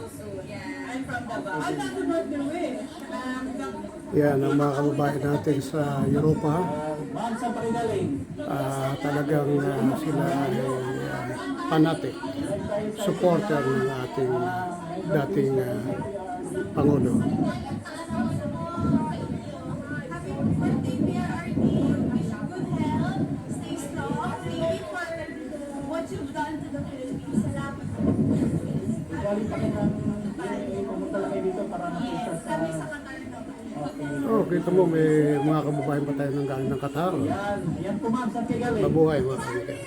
I'm from Davao. I'm not about the way. Yan ang mga kababayan natin sa Europa. Ma'am, saan pa rin galing? Talagang sila ay fanatic supporter ng ating dating Pangulo. Stay strong. Thank you for what you've done to the Philippines. Salamat. Galing pa kayo pumunta lang kayo dito para makita sa... Kami sa Qatar naman. Oh, kita mo may mga kababayan pa tayo ng galing ng Qatar. Yan po ma'am, saan kayo galing? Mabuhay mga kababayan.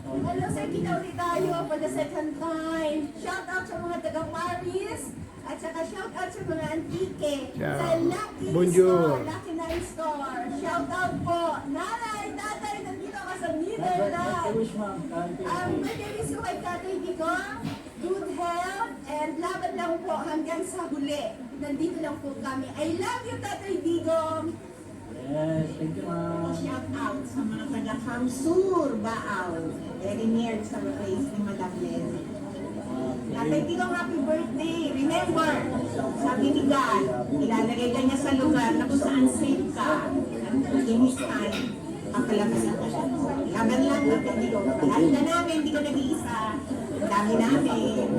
Hello, sir. Kita ulit tayo for the second time. Shout out sa mga taga-Paris. At saka shout out sa mga antike. Yeah. Sa Lucky Bonjour. Store, Lucky Nine Store. Shout out po. Nanay, tatay, nandito ka sa Netherlands. I wish ma'am. Birthday wish ko kay Tatay Dico. Good health and laban lang po hanggang sa huli. Nandito lang po kami. I love you, Tatay Digong. Yes, thank you ma'am. Shout out sa mga taga-Kamsur, Baal. Very near sa place ni Madam Len. Tatay Digong, happy birthday. Remember, sabi ni God, ilalagay ka niya sa lugar na kung saan safe ka. At in His time, papalakasin ka siya. Laban lang, Tatay Digong. Lahat na namin, hindi ko nag-iisa. Ang dami namin.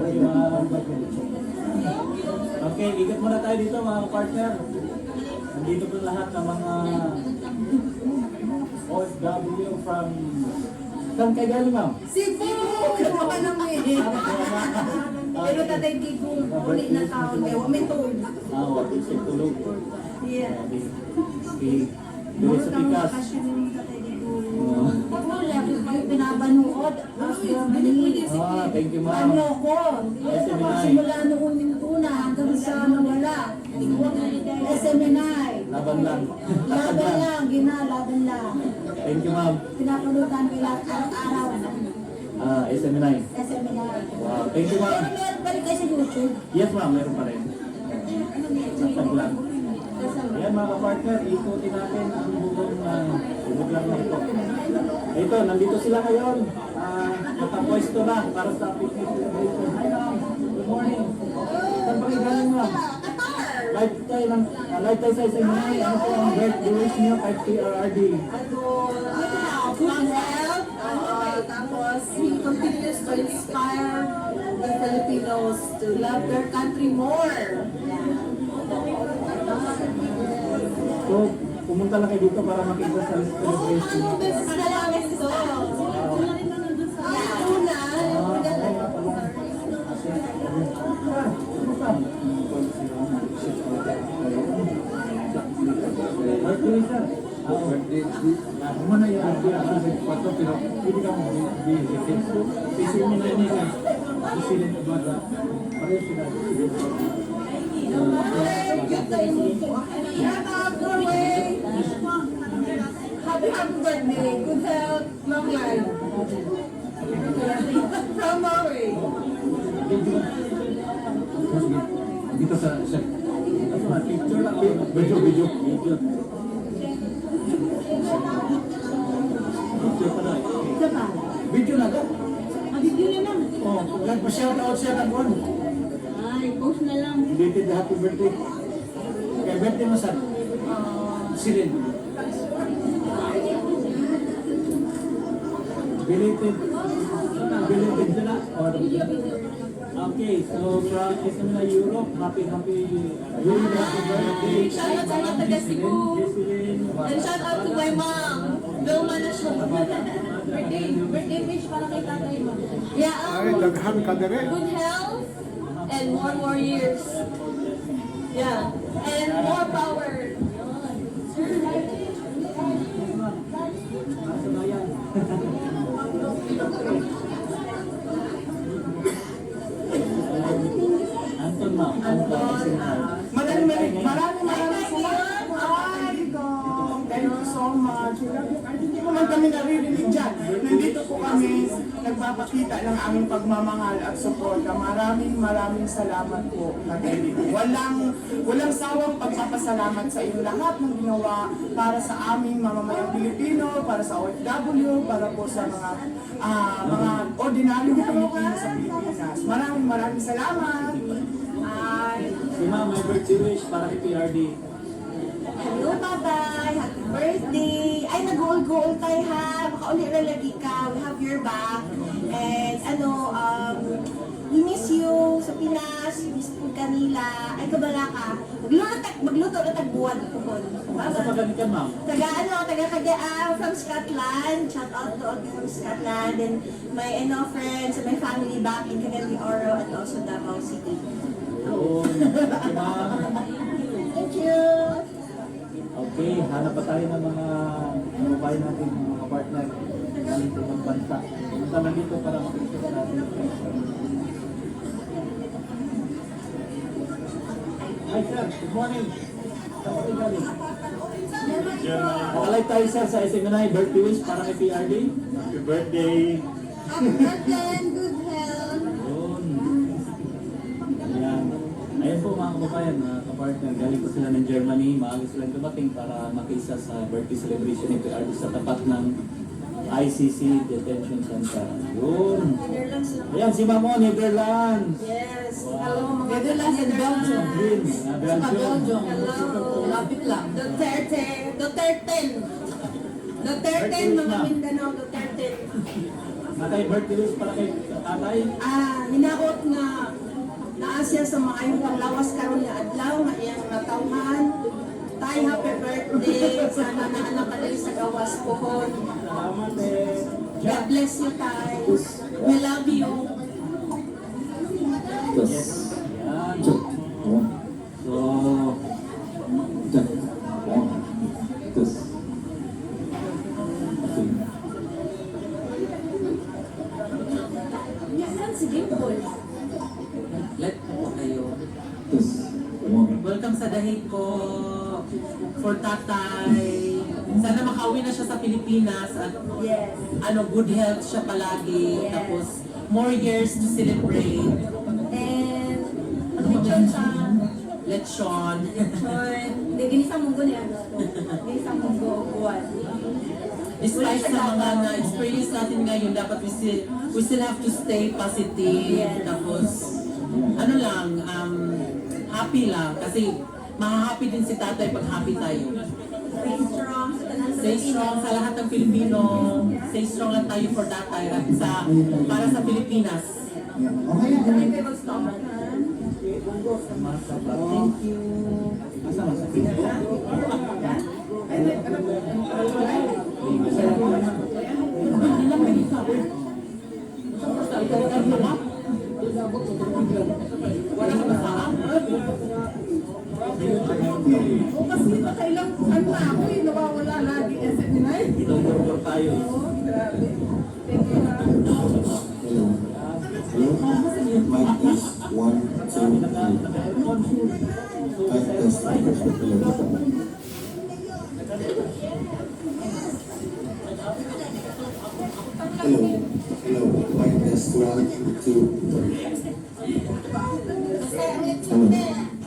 Okay, ikot muna tayo dito mga partner. Nandito po lahat ng mga OFW from... Saan kayo galing ma'am? Cebu! Kano ka namin? Pero Tatay Digong, ulit na taon. Kaya wame tulog. Wag isip tulog. Yeah. Okay. Dili sa pikas. Wala, kayo pinapanood. Thank you ma'am. Ano ko? Simula noong una hanggang sa nawala. SMNI. Laban lang. Laban lang, ginalaban lang. Thank you ma'am. Pinapanoodan ko lahat araw-araw. SMNI. SMNI. Wow, thank you ma'am. Pero meron pa rin kayo sa YouTube. Yes ma'am, meron pa rin. Nasag lang. Ayan mga partner, ikutin natin ang buong lang na ito. Ito, nandito sila ngayon. Nakapwesto na para sa picnic celebration. Hi ma'am, good morning. Saan pa kayo galing ma'am? Live tayo sa SMNI. Ano po ang birthday wish niyo kay PRRD? Good health. Tapos, he continues to inspire the Filipinos to love their country more. So, pumunta lang kayo dito para makita sa celebration. Ano beses na lang ito? Una, Mana ya ada sesuatu pero ini kamu di sisi ini kan di sini ada ada sudah happy birthday. Good health, long life. From Norway. kita sa picture lang video video na ka? Video na lang. Oh, nagpa-shout out siya ng one. Ay, post na lang. Belated happy birthday. Kaya birthday mo sa Sirin. Belated na. Okay, so from SMNI Europe, happy birthday. Shout out sa mga taga Cebu. And shout out to my mom. Vilma na siya. Birthday wish para kay tatay mo. Yeah, Ay, daghan ka dire. good health and more years. Yeah, and more power. Anton ma'am. Maraming salamat po. Thank you so much. Hindi ko man kami naririnig dyan. Nandito po kami nagpapakita ng aming pagmamahal at suporta. Maraming salamat po. Walang sawang pagpapasalamat sa inyo lahat ng ginawa para sa aming mamamayang Pilipino, para sa OFW, para po sa mga ordinaryong Pilipino sa Pilipinas. Maraming salamat. Ma'am, may birthday wish para kay PRD. Hello, babay! Happy birthday! Ay, nag-goal tayo ha! Baka uli na lagi ka. We have your back. And we miss you sa Pinas. We miss po kanila. Ay, kabala ka. Magluto na tagbuwan po ko. Asa pa ganit ka, ma'am? Taga from Scotland. Shout out to all from Scotland. And my friends and my family back in Cagayan de Oro and also Davao City. Yun. Okay, ma'am. Thank you! Okay, hanap pa tayo ng mga kababayan natin, mga partner galing sa ibang bansa. Punta na dito para makikita natin. Hi sir, good morning. Saan kayo galing? Nakalive tayo sir sa SMNI birthday wish para kay PRD. Happy birthday! Happy birthday and good health! Yun. Ayan. Ayan po mga kababayan, mga kapartner, galing po sila ng Germany, maaga silang dumating para makisa sa birthday celebration ni PRD sa tapat ng ICC Detention Center. Yun. Ayan, si Mamo, Netherlands. Yes! Wow. Hello mga Netherlands and Belgium. Green, Sa Belgium. Belgium. Hello. Lapit lang. Duterte, mga Mindanao, Duterte. Natay birthday wish para kay tatay. Hinakot nga naa siya sa maayong panglawas karon nga adlaw nga iyang natawhan. Tay, happy birthday. Sana naanak ka dali sa gawas pohon. Salamat eh. God bless you, Tay. We love you. Yes. Ayan. So, Yan, sige po. Let po kayo. Welcome sa dahig ko for tatay. Sana makauwi na siya sa Pilipinas at Yes. good health siya palagi. Yes. Tapos more years to celebrate. And, ano mo dyan sa Lechon. lechon? Hindi, ginisang munggo niya. Ginisang munggo, buwan. Despite sa mga na-experience natin ngayon, dapat we still have to stay positive. Yes. Tapos, happy lang. Kasi, mahahappy din si tatay pag happy tayo. Stay strong. Sa tanan sa Stay strong sa lahat ng Pilipino. Stay strong lang tayo for tatay at para sa Pilipinas. Tayo kayo mag-stop. Thank you. asa masakit? Wala ka masarap. Kasi nakailang ano na ako eh, nawawala lagi SMNI. Pinagurgur tayo. Mic test 1, 2, 3. Mic test. Hello. Hello. Mic test 1, 2, 3.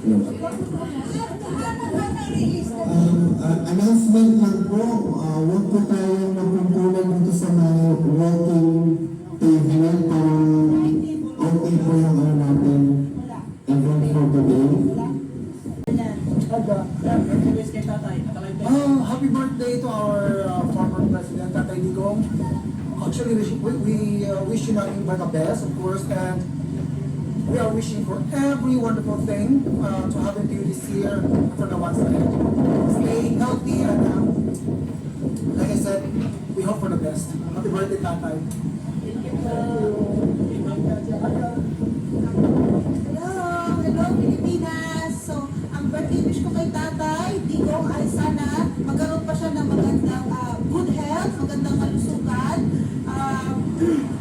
Hello. Announcement lang po. Huwag po tayong magpumpulan dito sa may walking pavement. Okay po yung natin event for today. Kay tatay, nakalive tayo. Happy birthday to our former President, Tatay Digong. Actually, we wish you nothing but the best, of course, and we are wishing for every wonderful thing to happen to you this year for the ones ahead. Stay healthy and, like I said, we hope for the best. Happy birthday, Tatay. Hello Pilipinas! So, ang birthday wish ko kay Tatay Digong ay sana magkaroon pa siya ng magandang good health, magandang kalusugan,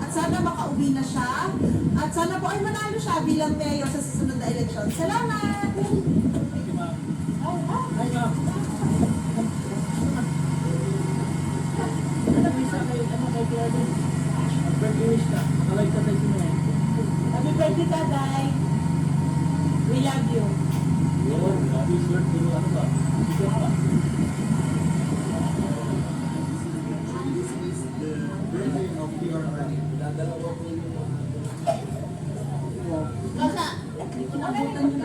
at sana makauwi na siya, at sana po ay manalo siya bilang mayor sa susunod na eleksyon. Salamat! Hi, ma'am. Ano bisa kayo? Ano kay PRD? Birthday wish ka. Nakalive ka tayo sinuhay. Happy birthday, Tatay! We love you! Yun, happy birthday. Ano ba? T-shirt ba? Kasa! Okay.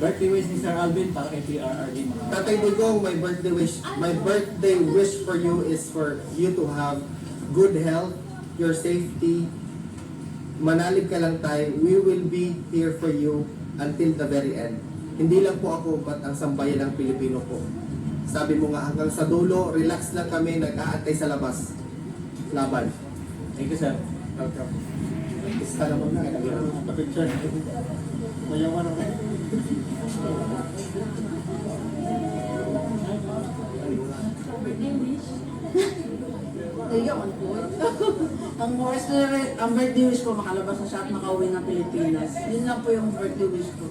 Birthday wish ni Sir Alvin para kay PRRD mga Tatay Digong, my birthday wish for you is for you to have good health, your safety. Manalig ka lang tayo. We will be here for you until the very end. Hindi lang po ako, but ang sambayan ng Pilipino po. Sabi mo nga, hanggang sa dulo, relax lang kami, nag-aantay sa labas. Laban. Thank you, sir. Welcome. Isa naman na, Picture. Mayaman ako. Ang worst na rin, ang birthday wish ko, makalabas na siya at makauwi ng Pilipinas. Yun lang po yung birthday wish ko.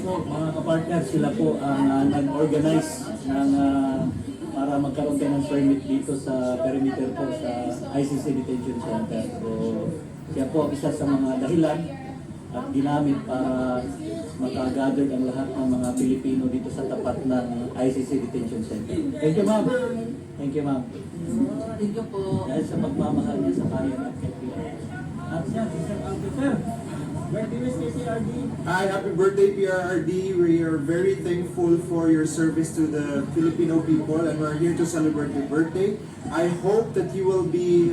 Mga kapartner, sila po ang nag-organize ng para magkaroon tayo ng permit dito sa perimeter po sa ICC Detention Center. So, siya po isa sa mga dahilan at ginamit para makagather ang lahat ng mga Pilipino dito sa tapat ng ICC Detention Center. Thank you, ma'am. Thank you, ma'am. Thank you po. Dahil sa pagmamahal niya sa bayan at kay PRRD. At siya, si Sir Alvin, sir. Birthday wish kay PRRD. Hi, happy birthday PRRD. We are very thankful for your service to the Filipino people and we're here to celebrate your birthday. I hope that you will be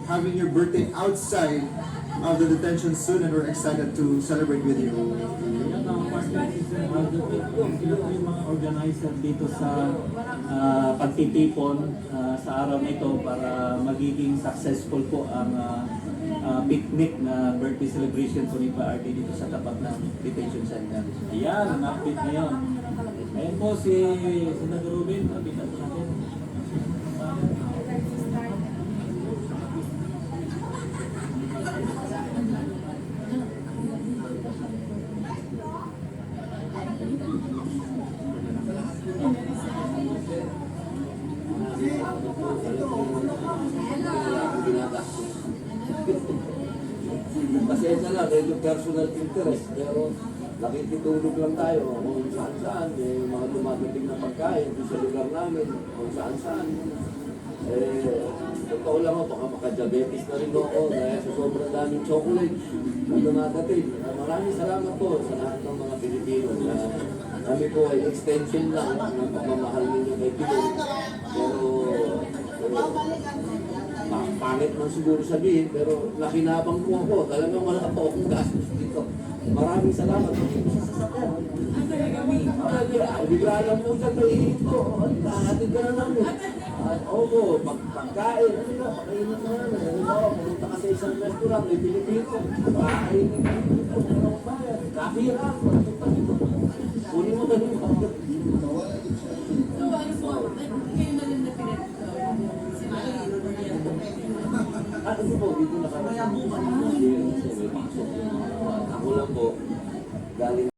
having your birthday outside of the detention soon and we're excited to celebrate with you. Yan ang partner si Sir Alvin. Sila po yung mga organizer dito sa pagtitipon sa araw na ito para magiging successful po ang picnic na birthday celebration po ni PRRD dito sa tapat ng detention center. Ayan, ang update ngayon. Ayan po si Senator Ruben, update natin sa atin. Pasensya lang, medyo personal interest, pero nakikitulog lang tayo kung saan-saan, mga dumadating na pagkain sa lugar namin, kung saan-saan. Totoo lang ako, baka makadiabetes na rin ako dahil sa sobrang daming chocolate na dumadating. Maraming salamat po sa lahat ng mga Pilipino na kami po ay extension lang ng pagmamahal ninyo kay Pinoy. Pero pangit man siguro sabihin, pero nakinabang po ako. Talagang wala pa akong gastos dito. Maraming salamat. Bigla lang po siya ito. Hatid ka na namin. At oo, pagkain. Ano na, pakainin na namin. Halimbawa, pumunta ka sa isang restaurant, may Pilipino. Pakainin ka. Kahirap. Kunin mo na rin. So, ano po, kayo na rin na Ano po, dito na kami. Ako lang po, galing